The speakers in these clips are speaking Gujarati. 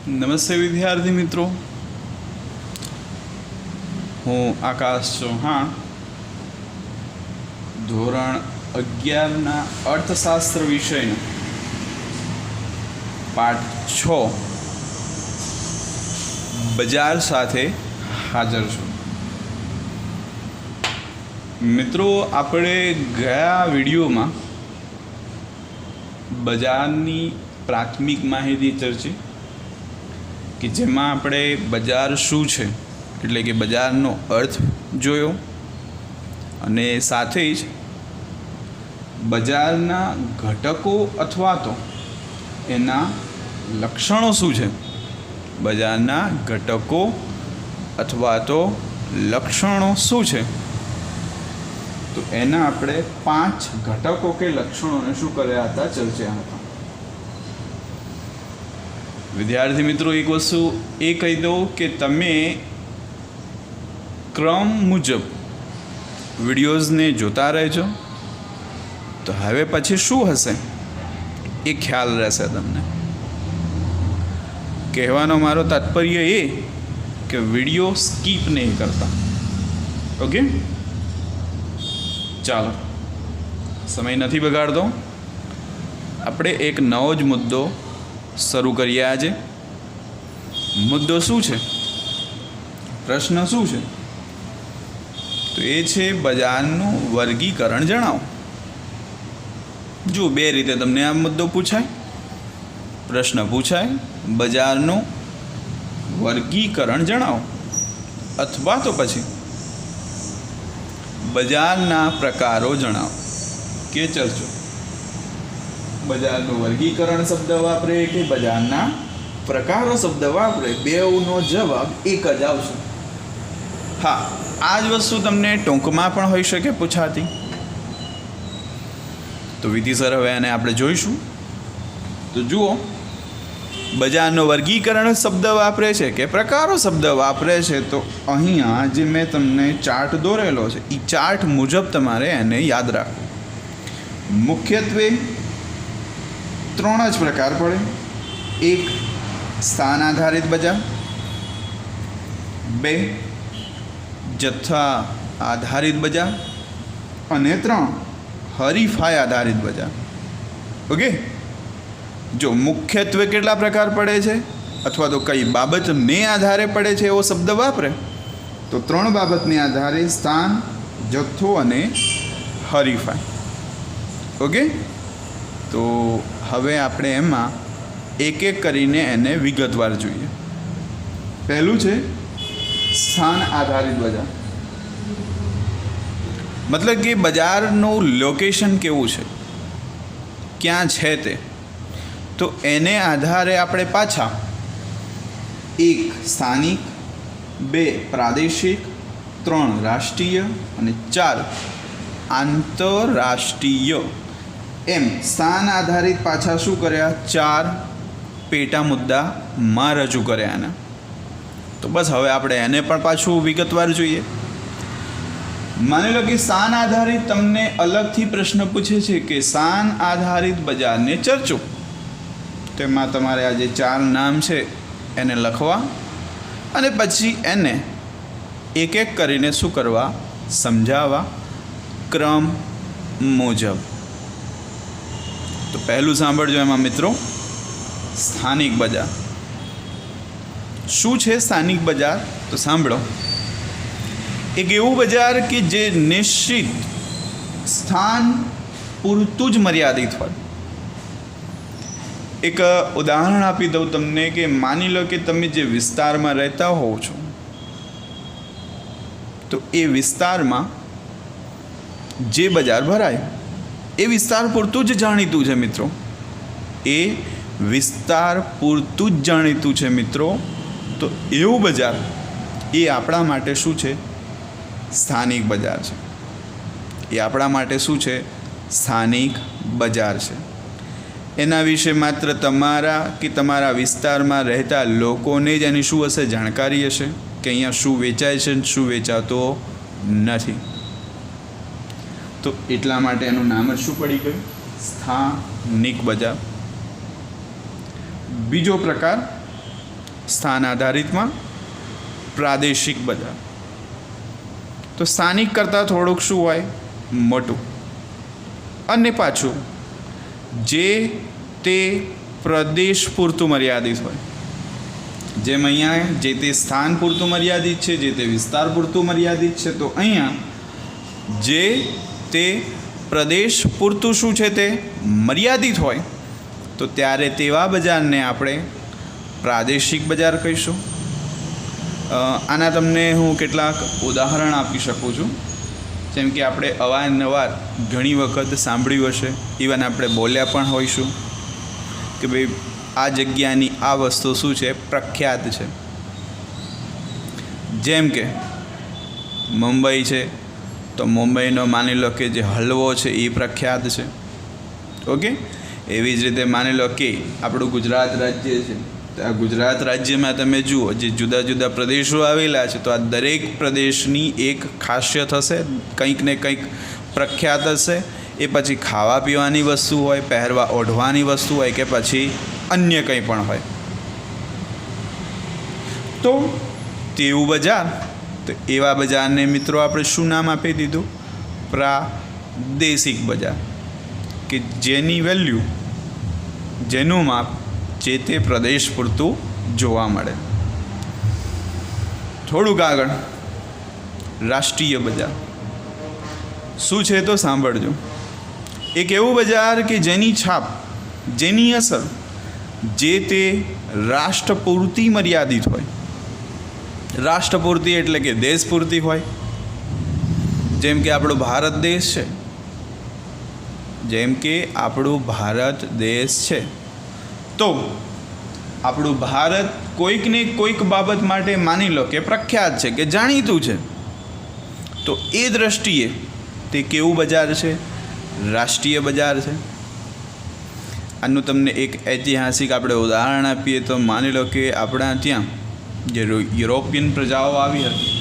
નમસ્તે વિદ્યાર્થી મિત્રો, હું આકાશ ચૌહાણ ધોરણ 11ના અર્થશાસ્ત્ર વિષયનો પાઠ 6 બજાર સાથે હાજર છું. મિત્રો, આપણે ગયા વિડીયોમાં બજારની પ્રાથમિક માહિતી ચર્ચી કે જેમાં આપણે બજાર શું છે એટલે કે બજારનો અર્થ જોયો અને સાથે જ બજારના ઘટકો અથવા તો એના લક્ષણો શું છે. બજારના ઘટકો અથવા તો લક્ષણો શું છે, તો એના આપણે 5 ઘટકો કે લક્ષણોને શું કર્યા હતા, ચર્ચ્યા હતા. વિદ્યાર્થી મિત્રો, એક વસ્તુ એ કહી દઉં કે તમે ક્રમ મુજબ વિડીયોઝને જોતા રહેજો, તો હવે પછી શું હશે એ ખ્યાલ રહેશે તમને. કહેવાનો મારો તાત્પર્ય એ કે વિડીયો સ્કીપ નહીં કરતા. ઓકે, ચાલો, સમય નથી બગાડતો, આપણે એક નવો જ મુદ્દો શરૂ કરીએ. આજે મુદ્દો શું છે, પ્રશ્ન શું છે, તો એ છે બજારનું વર્ગીકરણ જણાવો. જો બે રીતે તમને આ મુદ્દો પૂછાય, પ્રશ્ન પૂછાય બજારનું વર્ગીકરણ જણાવો, અથવા તો પછી બજારના પ્રકારો જણાવો કે ચર્ચો. બજારનું વર્ગીકરણ શબ્દ વાપરે કે બજારના પ્રકારો શબ્દ વાપરે, બેઉનો જવાબ એક જ આવશે. હા, આ જ વસ્તુ તમને ટૂંકમાં પણ હોઈ શકે પૂછાતી. તો વિધિસર હવે આને આપણે જોઈશું. તો જુઓ, બજારનો વર્ગીકરણ શબ્દ વાપરે છે કે પ્રકારો શબ્દ વાપરે છે, તો અહીંયા જે મેં તમને ચાર્ટ દોરેલો છે એ ચાર્ટ મુજબ તમારે એને યાદ રાખવું. મુખ્યત્વે 3 જ પ્રકાર પડે. એક, સ્થાન આધારિત બજાર. 2, જથ્થા આધારિત બજાર. અને 3, હરીફાઈ આધારિત બજાર. ઓકે, જો મુખ્યત્વે કેટલા પ્રકાર પડે છે અથવા તો કઈ બાબતને આધારે પડે છે એવો શબ્દ વાપરે તો 3 બાબતને આધારે સ્થાન, જથ્થો અને હરીફાઈ. ઓકે, તો હવે આપણે એમાં એક એક કરીને એને વિગતવાર જોઈએ. પહેલું છે સ્થાન આધારિત બજાર. મતલબ કે બજારનું લોકેશન કેવું છે, ક્યાં છે તે, તો એને આધારે આપણે પાછા 1 સ્થાનિક, 2 પ્રાદેશિક, 3 રાષ્ટ્રીય અને 4 આંતરરાષ્ટ્રીય એમ સ્થાન આધારિત પાછા શું કર્યા, 4 પેટા મુદ્દામાં રજૂ કર્યા એને. તો બસ હવે આપણે એને પણ પાછું વિગતવાર જોઈએ. માની લો કે સ્થાન આધારિત તમને અલગથી પ્રશ્ન પૂછે છે કે સ્થાન આધારિત બજારને ચર્ચો. તેમાં તમારે આ જે 4 નામ છે એને લખવા અને પછી એને એક એક કરીને શું કરવા, સમજાવવા ક્રમ મુજબ. તો પહેલું સાંભળજો એમાં મિત્રો, સ્થાનિક બજાર. શું છે સ્થાનિક બજાર? તો સાંભળો, એક એવું બજાર કે જે નિશ્ચિત સ્થાન પૂરતું જ મર્યાદિત હોય. એક ઉદાહરણ આપી દઉં તમને કે માની લો કે તમે જે વિસ્તારમાં રહેતા હોવ છો તો એ વિસ્તારમાં જે બજાર ભરાય એ વિસ્તાર પૂરતું જ જાણીતું છે મિત્રો. એ વિસ્તાર પૂરતું જ જાણીતું છે મિત્રો. તો એવું બજાર એ આપણા માટે શું છે, સ્થાનિક બજાર છે. એ આપણા માટે શું છે, સ્થાનિક બજાર છે. એના વિશે માત્ર તમારા કે તમારા વિસ્તારમાં રહેતા લોકોને જ એની શું હશે, જાણકારી હશે કે અહીંયા શું વેચાય છે, શું વેચાતો નથી. તો એટલા માટે એનું નામ જ શું પડી ગયું, સ્થાનિક બજાર. બીજો પ્રકાર સ્થાન આધારિતમાં પ્રાદેશિક બજાર. તો સ્થાનિક કરતાં થોડુંક શું હોય, મોટું. અને પાછું જે તે પ્રદેશ પૂરતું મર્યાદિત હોય. જેમ અહીંયા જે તે સ્થાન પૂરતું મર્યાદિત છે, જે તે વિસ્તાર પૂરતું મર્યાદિત છે, તો અહીંયા જે તે પ્રદેશ પૂરતું શું છે તે મર્યાદિત હોય, તો ત્યારે તેવા બજારને આપણે પ્રાદેશિક બજાર કહીશું. આના તમને હું કેટલાક ઉદાહરણ આપી શકું છું. જેમ કે આપણે અવારનવાર ઘણી વખત સાંભળ્યું હશે, ઇવન આપણે બોલ્યા પણ હોઈશું કે ભાઈ આ જગ્યાની આ વસ્તુ શું છે, પ્રખ્યાત છે. જેમ કે મુંબઈ છે, તો મુંબઈનો માની લો કે જે હલવો છે એ પ્રખ્યાત છે. ઓકે, એવી જ રીતે માની લો કે આપણું ગુજરાત રાજ્ય છે, તો આ ગુજરાત રાજ્યમાં તમે જુઓ જે જુદા જુદા પ્રદેશો આવેલા છે, તો આ દરેક પ્રદેશની એક ખાસિયત હશે, કંઈક ને કંઈક પ્રખ્યાત હશે. એ પછી ખાવા પીવાની વસ્તુ હોય, પહેરવા ઓઢવાની વસ્તુ હોય, કે પછી અન્ય કંઈ પણ હોય. તો તેવું બજાર, તો એવા બજારને મિત્રો આપણે શું નામ આપી દીધું, પ્રાદેશિક બજાર, કે જેની વેલ્યુ, જેનું માપ જે તે પ્રદેશ પૂરતું જોવા મળે. થોડુંક આગળ રાષ્ટ્રીય બજાર શું છે તો સાંભળજો. એક એવું બજાર કે જેની છાપ, જેની અસર જે તે રાષ્ટ્ર પૂરતી મર્યાદિત હોય. રાષ્ટ્ર પૂરતી એટલે કે દેશ પૂરતી હોય. જેમ કે આપણો ભારત દેશ છે, જેમ કે આપણું ભારત દેશ છે, તો આપણું ભારત કોઈક ને કોઈક બાબત માટે માની લો કે પ્રખ્યાત છે, કે જાણીતું છે, તો એ દૃષ્ટિએ તે કેવું બજાર છે, રાષ્ટ્રીય બજાર છે. આનું તમને એક ઐતિહાસિક આપણે ઉદાહરણ આપીએ તો માની લો કે આપણા ત્યાં જે યુરોપિયન પ્રજાઓ આવી હતી,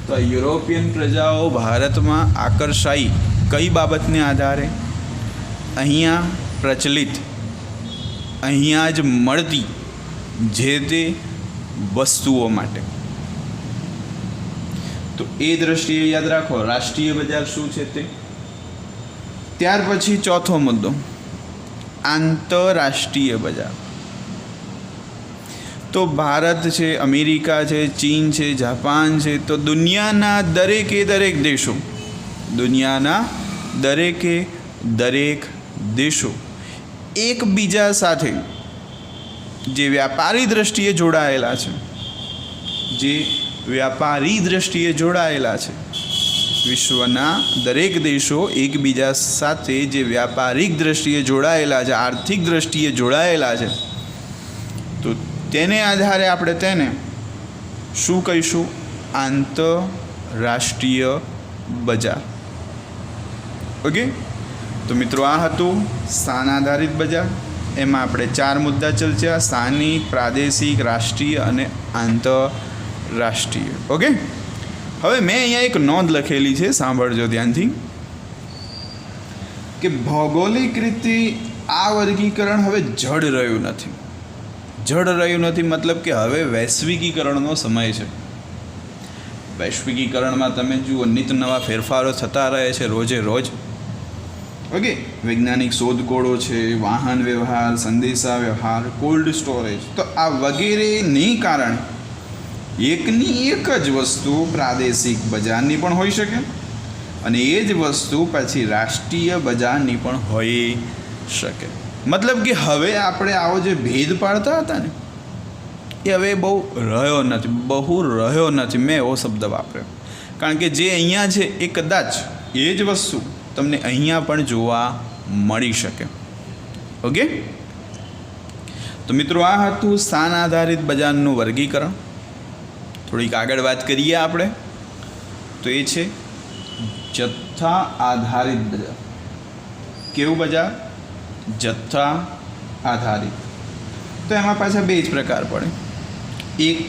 તો યુરોપિયન પ્રજાઓ ભારતમાં આકર્ષાઈ કઈ બાબતને આધારે, અહીંયા પ્રચલિત, અહીંયા જ મળતી જે તે વસ્તુઓ માટે. તો એ દૃષ્ટિએ યાદ રાખો રાષ્ટ્રીય બજાર શું છે તે. ત્યાર પછી ચોથો મુદ્દો, આંતરરાષ્ટ્રીય બજાર. તો ભારત છે, અમેરિકા છે, ચીન છે, જાપાન છે, તો દુનિયાના દરેકે દરેક દેશો, દુનિયાના દરેકે દરેક દેશો એકબીજા સાથે જે વ્યાપારી દૃષ્ટિએ જોડાયેલા છે, જે વ્યાપારી દૃષ્ટિએ જોડાયેલા છે, વિશ્વના દરેક દેશો એકબીજા સાથે જે વ્યાપારિક દૃષ્ટિએ જોડાયેલા છે, આર્થિક દૃષ્ટિએ જોડાયેલા છે, તો તેને આધારે આપણે તેને શું કહીશું, આંતરરાષ્ટ્રીય બજાર. ઓકે, તો મિત્રો આ હતું સ્થાન આધારિત બજાર. એમાં આપણે 4 મુદ્દા ચર્ચ્યા: સ્થાનિક, પ્રાદેશિક, રાષ્ટ્રીય અને આંતરરાષ્ટ્રીય. ઓકે, હવે મેં અહીંયા એક નોંધ લખેલી છે, સાંભળજો ધ્યાનથી, કે ભૌગોલિક રીતે આ વર્ગીકરણ હવે જડ રહ્યું નથી. જડ રહ્યું નથી મતલબ કે હવે વૈશ્વિકીકરણનો સમય છે. વૈશ્વિકીકરણમાં તમે જુઓ નિત નવા ફેરફારો થતા રહે છે રોજે રોજ. ઓકે, વૈજ્ઞાનિક શોધખોળો છે, વાહન વ્યવહાર, સંદેશા વ્યવહાર, કોલ્ડ સ્ટોરેજ, તો આ વગેરેને કારણે એકની એક જ વસ્તુ પ્રાદેશિક બજારની પણ હોઈ શકે, અને એ જ વસ્તુ પછી રાષ્ટ્રીય બજારની પણ હોઈ શકે. મતલબ કે હવે આપણે આવો જે ભેદ પાડતા હતા ને, એ હવે બહુ રહ્યો નથી. મેં એવો શબ્દ વાપર્યો, કારણ કે જે અહીંયા છે એ કદાચ એ જ વસ્તુ તમને અહીંયા પણ જોવા મળી શકે. ઓકે, તો મિત્રો આ હતું સ્થાન આધારિત બજારનું વર્ગીકરણ. થોડીક આગળ વાત કરીએ આપણે, તો એ છે જથ્થા આધારિત બજાર. કેવું બજાર? જથ્થા આધારિત. તો એમાં પાછા 2 જ પ્રકાર પડે. એક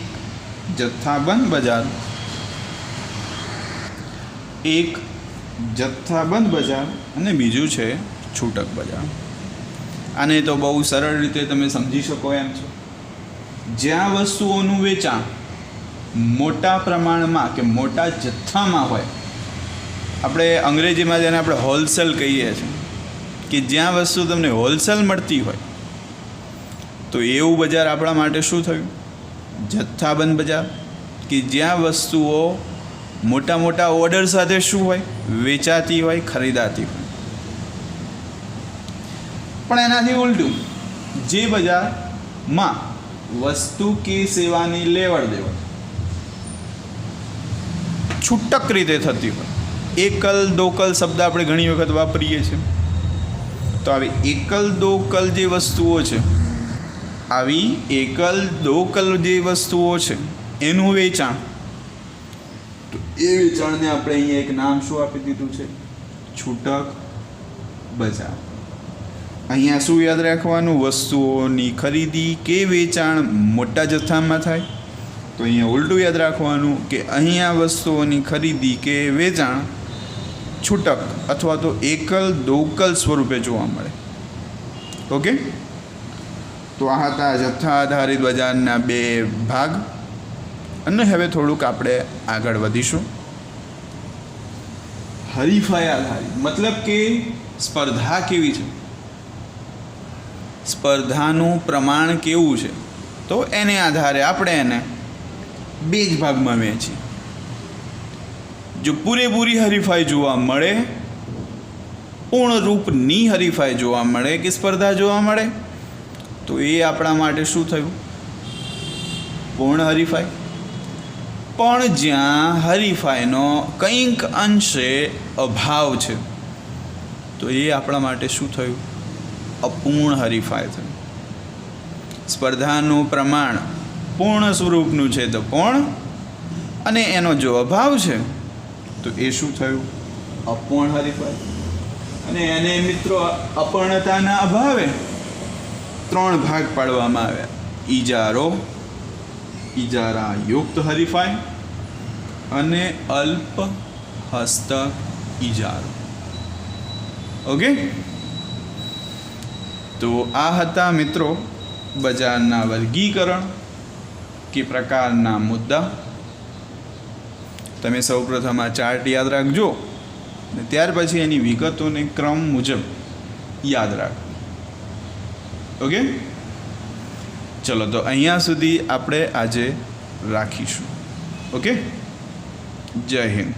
જથ્થાબંધ બજાર, એક જથ્થાબંધ બજાર, અને બીજું છે છૂટક બજાર. આને તો બહુ સરળ રીતે તમે સમજી શકો એમ છો. જ્યાં વસ્તુઓનું વેચાણ મોટા પ્રમાણમાં કે મોટા જથ્થામાં હોય, આપણે અંગ્રેજીમાં જેને આપણે હોલસેલ કહીએ છીએ, કે જ્યાં વસ્તુ તમને હોલસેલ મળતી હોય, તો એવું બજાર આપણા માટે શું થયું? જથ્થાબંધ બજાર, કે જ્યાં વસ્તુઓ મોટા મોટા ઓર્ડર સાથે શું હોય? વેચાતી હોય, ખરીદાતી હોય. પણ એનાથી ઉલટું, જે બજારમાં વસ્તુ કે સેવાની લેવડ દેવડ છૂટક રીતે થતી હોય, એકલ દોકલ શબ્દ આપણે ઘણી વખત વાપરીએ છીએ, તો આવી એકલ દોકલ જે વસ્તુઓ છે, આવી એકલ દોકલ જે વસ્તુઓ છે એનું વેચાણ, તો એ વેચાણને આપણે અહીંયા એક નામ શું આપી દીધું છે? છૂટક બજાર. અહીંયા શું યાદ રાખવાનું? વસ્તુઓની ખરીદી કે વેચાણ મોટા જથ્થામાં થાય, તો અહીંયા ઉલટું યાદ રાખવાનું કે અહીંયા વસ્તુઓની ખરીદી કે વેચાણ છૂટક અથવા તો એકલ દોકલ સ્વરૂપે જોવા મળે. ઓકે, તો આ હતા જથ્થા આધારિત બજારના બે ભાગ. અને હવે થોડુંક આપણે આગળ વધીશું. હરીફાઈ આધારિત મતલબ કે સ્પર્ધા કેવી છે, સ્પર્ધાનું પ્રમાણ કેવું છે, તો એને આધારે આપણે એને બે જ ભાગમાં વહેંચીએ. જો પૂરેપૂરી હરીફાઈ જોવા મળે, પૂર્ણરૂપની હરીફાઈ જોવા મળે કે સ્પર્ધા જોવા મળે, તો એ આપણા માટે શું થયું? પૂર્ણ હરીફાઈ. પણ જ્યાં હરીફાઈનો કંઈક અંશે અભાવ છે, તો એ આપણા માટે શું થયું? અપૂર્ણ હરીફાઈ થયું. સ્પર્ધાનું પ્રમાણ પૂર્ણ સ્વરૂપનું છે તો પૂર્ણ, અને એનો જો અભાવ છે તો એ શું થયું? અપૂર્ણ હરીફાઈ. અને એને મિત્રો અપૂર્ણતાના અભાવે ત્રણ ભાગ પાડવામાં આવ્યા: ઇજારો, ઇજારા યુક્ત હરીફાઈ અને અલ્પ હસ્તક ઇજારો. ઓકે, તો આ હતા મિત્રો બજારના વર્ગીકરણ કે પ્રકારના મુદ્દા. તમે સૌપ્રથમ આ ચાર્ટ યાદ રાખજો અને ત્યાર પછી એની વિગતોને ક્રમ મુજબ યાદ રાખો. ઓકે, ચલો તો અહીંયા સુધી આપણે આજે રાખીશું. ઓકે, જય હિન્દ.